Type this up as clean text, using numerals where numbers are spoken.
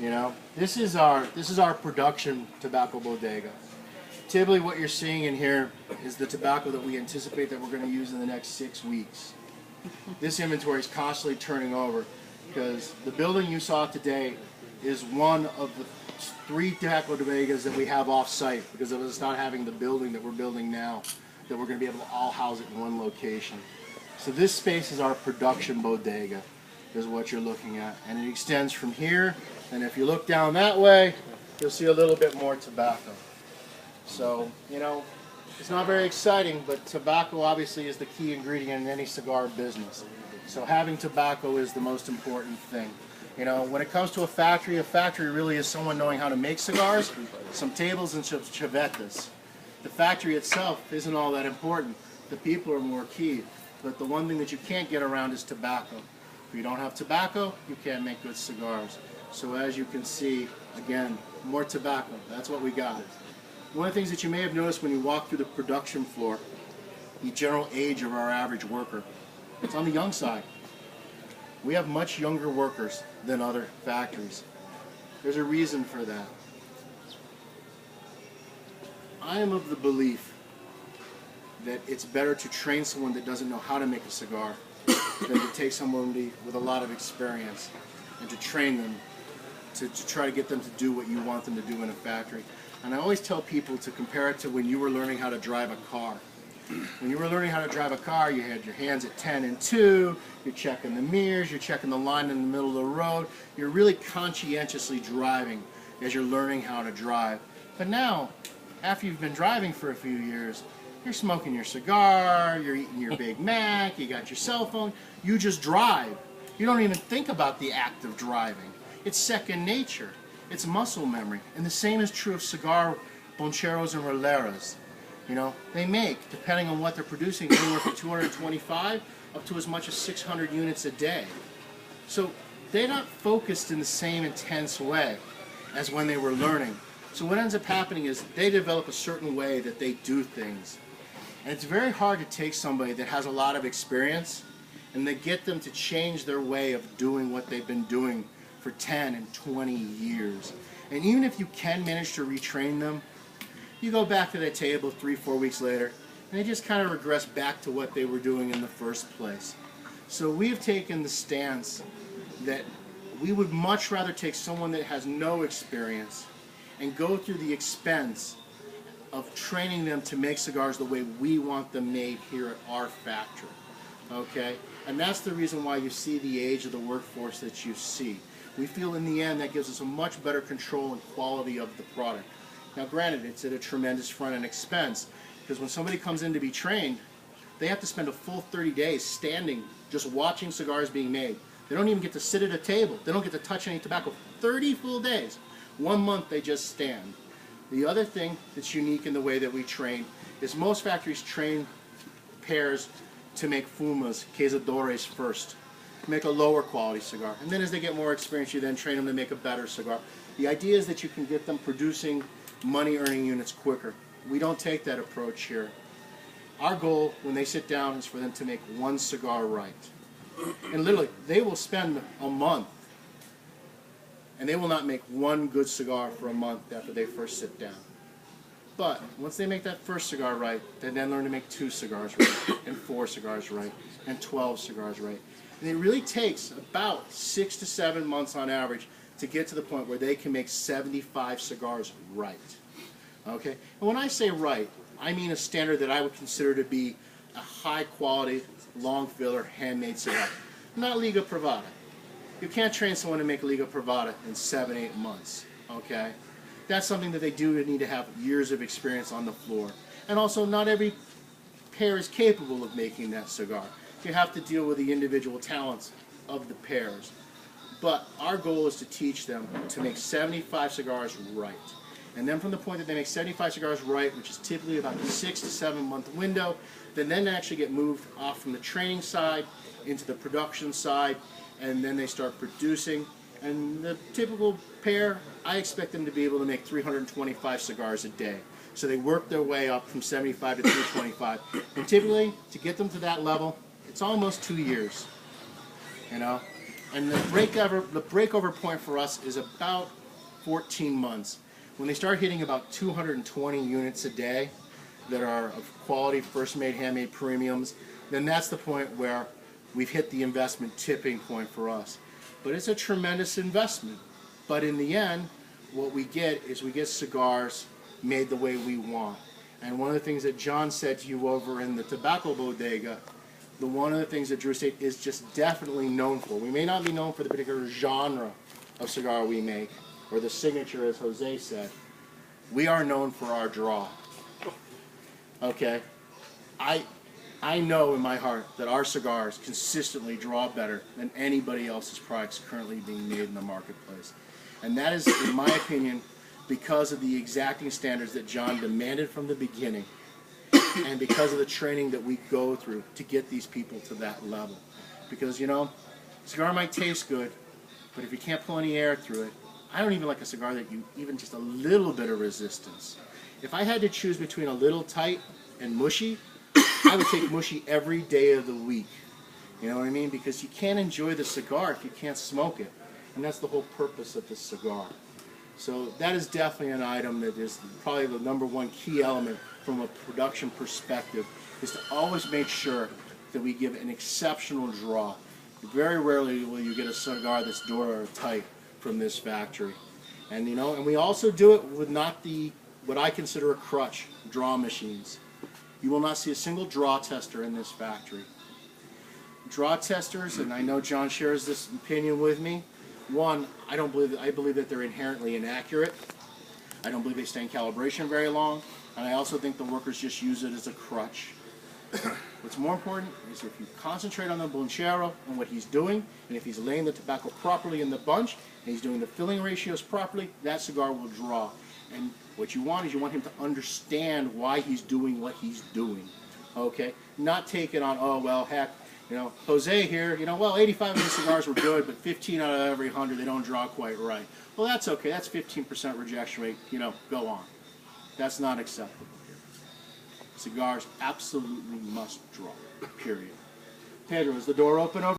You know, this is our production tobacco bodega. Typically what you're seeing in here is the tobacco that we anticipate that we're going to use in the next 6 weeks. This inventory is constantly turning over because the building you saw today is one of the 3 tobacco bodegas that we have off-site because of us not having the building that we're building now, that we're going to be able to all house it in one location. So this space is our production bodega, is what you're looking at. And it extends from here, and if you look down that way, you'll see a little bit more tobacco. So, you know, it's not very exciting, but tobacco obviously is the key ingredient in any cigar business. So having tobacco is the most important thing. You know, when it comes to a factory really is someone knowing how to make cigars, some tables and some chivetas. The factory itself isn't all that important. The people are more key. But the one thing that you can't get around is tobacco. If you don't have tobacco, you can't make good cigars. So as you can see, again, more tobacco. That's what we got. One of the things that you may have noticed when you walk through the production floor, the general age of our average worker, it's on the young side. We have much younger workers than other factories. There's a reason for that. I am of the belief that it's better to train someone that doesn't know how to make a cigar than to take someone with a lot of experience and to train them to try to get them to do what you want them to do in a factory. And I always tell people to compare it to when you were learning how to drive a car. When you were learning how to drive a car, you had your hands at 10 and 2, you're checking the mirrors, you're checking the line in the middle of the road, you're really conscientiously driving as you're learning how to drive. But now, after you've been driving for a few years, you're smoking your cigar, you're eating your Big Mac, you got your cell phone, you just drive. You don't even think about the act of driving. It's second nature. It's muscle memory. And the same is true of cigar boncheros and roleras. You know, they make, depending on what they're producing, anywhere from 225 up to as much as 600 units a day. So they're not focused in the same intense way as when they were learning. So what ends up happening is they develop a certain way that they do things. And it's very hard to take somebody that has a lot of experience and they get them to change their way of doing what they've been doing for 10 and 20 years. And even if you can manage to retrain them, you go back to that table 3-4 weeks later, and they just kind of regress back to what they were doing in the first place. So we've taken the stance that we would much rather take someone that has no experience and go through the expense of training them to make cigars the way we want them made here at our factory. Okay? And that's the reason why you see the age of the workforce that you see. We feel in the end that gives us a much better control and quality of the product. Now granted, it's at a tremendous front-end expense because when somebody comes in to be trained, they have to spend a full 30 days standing just watching cigars being made. They don't even get to sit at a table. They don't get to touch any tobacco. 30 full days. 1 month they just stand. The other thing that's unique in the way that we train is most factories train pairs to make fumas, quesadores first. Make a lower quality cigar. And then as they get more experience, you then train them to make a better cigar. The idea is that you can get them producing money earning units quicker. We don't take that approach here. Our goal when they sit down is for them to make one cigar right. And literally, they will spend a month and they will not make one good cigar for a month after they first sit down. But once they make that first cigar right, they then learn to make 2 cigars right, and 4 cigars right, and 12 cigars right. And it really takes about 6 to 7 months on average to get to the point where they can make 75 cigars right. Okay? And when I say right, I mean a standard that I would consider to be a high quality, long filler, handmade cigar. Not Liga Privada. You can't train someone to make Liga Privada in 7-8 months. Okay? That's something that they do need to have years of experience on the floor. And also, not every pair is capable of making that cigar. You have to deal with the individual talents of the pairs. But our goal is to teach them to make 75 cigars right. And then from the point that they make 75 cigars right, which is typically about a 6 to 7 month window, then actually get moved off from the training side into the production side, and then they start producing. And the typical pair, I expect them to be able to make 325 cigars a day. So they work their way up from 75 to 325. And typically, to get them to that level, it's almost 2 years. You know? And the breakover point for us is about 14 months. When they start hitting about 220 units a day that are of quality, first-made, handmade premiums, then that's the point where we've hit the investment tipping point for us. But it's a tremendous investment. But in the end, what we get is we get cigars made the way we want. And one of the things that John said to you over in the tobacco bodega, one of the things that Drew Estate is just definitely known for. We may not be known for the particular genre of cigar we make, or the signature, as Jose said. We are known for our draw. Okay? I know in my heart that our cigars consistently draw better than anybody else's products currently being made in the marketplace. And that is, in my opinion, because of the exacting standards that John demanded from the beginning, and because of the training that we go through to get these people to that level. Because, you know, cigar might taste good, but if you can't pull any air through it, I don't even like a cigar that you even just a little bit of resistance. If I had to choose between a little tight and mushy, I would take mushy every day of the week. You know what I mean? Because you can't enjoy the cigar if you can't smoke it. And that's the whole purpose of this cigar. So that is definitely an item that is probably the #1 key element from a production perspective, is to always make sure that we give an exceptional draw. Very rarely will you get a cigar that's door tight from this factory. And you know, and we also do it with not the, what I consider a crutch, draw machines. You will not see a single draw tester in this factory. Draw testers, and I know John shares this opinion with me, one, I believe that they're inherently inaccurate. I don't believe they stay in calibration very long, and I also think the workers just use it as a crutch. What's more important is if you concentrate on the bunchero and what he's doing, and if he's laying the tobacco properly in the bunch, and he's doing the filling ratios properly, that cigar will draw. And what you want is you want him to understand why he's doing what he's doing. Okay? Not take it on, oh, well, heck, you know, Jose here, you know, well, 85 of the cigars were good, but 15 out of every 100, they don't draw quite right. Well, that's okay. That's 15% rejection rate. You know, go on. That's not acceptable here. Cigars absolutely must draw, period. Pedro, is the door open over?